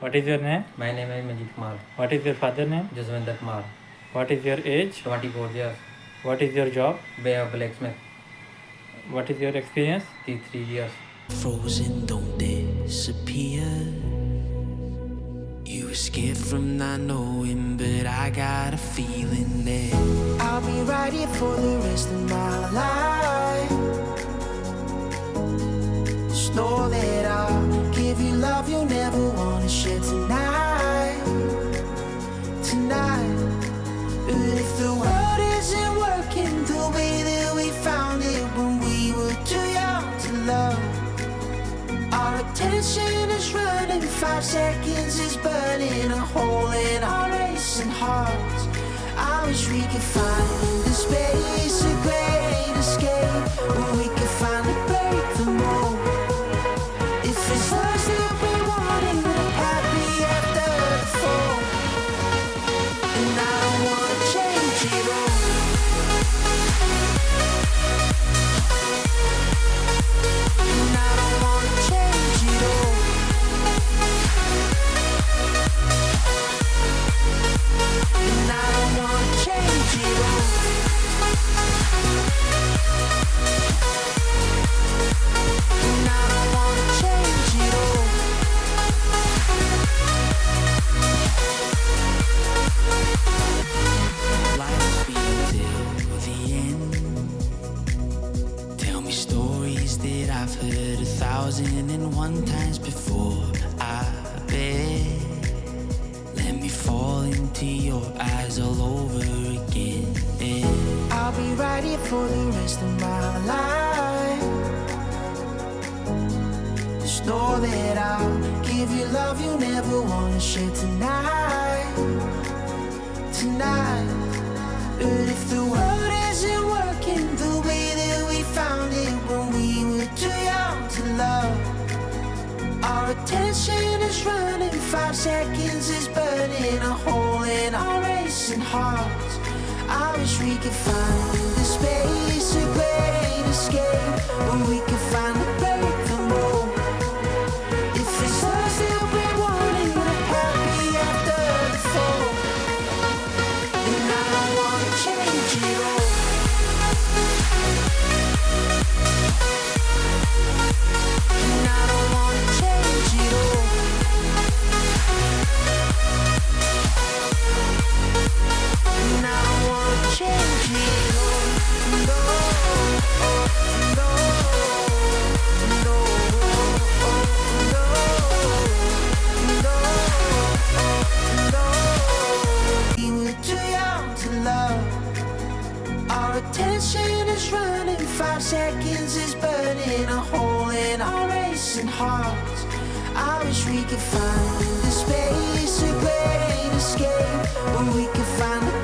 What is your name? My name is Manjit Kumar. What is your father name? Kumar. What is your age? 24 years. What is your job? Blacksmith. What is your experience? 3 years. Frozen, don't disappear. You escaped from not knowing, but I got a feeling that I'll be right here for the rest of my life. Just know that I'll give you love you'll never wanna share tonight. Tonight. But if the world isn't working the way that we found it when we were too young to love, our attention is running, 5 seconds is burning a hole in our racing hearts. I wish we could find the space, a great escape, where we could finally break the mold. If it's us that we wanted, happy after the fall. And I don't wanna change it all. And I don't wanna change it all. And I don't wanna change it all. And I don't wanna change it all. Life be till the end. Tell me stories that I've heard 1,001 times before. I bet. Let me fall into your eyes all over again. I'll be right here for the rest of my life. Just know that I'll give you love you never wanna share tonight. Tonight. But if the world isn't working the way that we found it when we were too young to love, our attention is running, 5 seconds is burning a hole in our racing hearts. I wish we could find the space, a great escape, where we could finally break the mold. If it's us that we wanted, happy after the fall. And I don't wanna change it all. And I don't wanna change it all. And I don't wanna change it all. No, no, no, no, no. We were too young to love. Our attention is running, 5 seconds is burning a hole in our racing hearts. I wish we could find the space, a great escape, where we could find the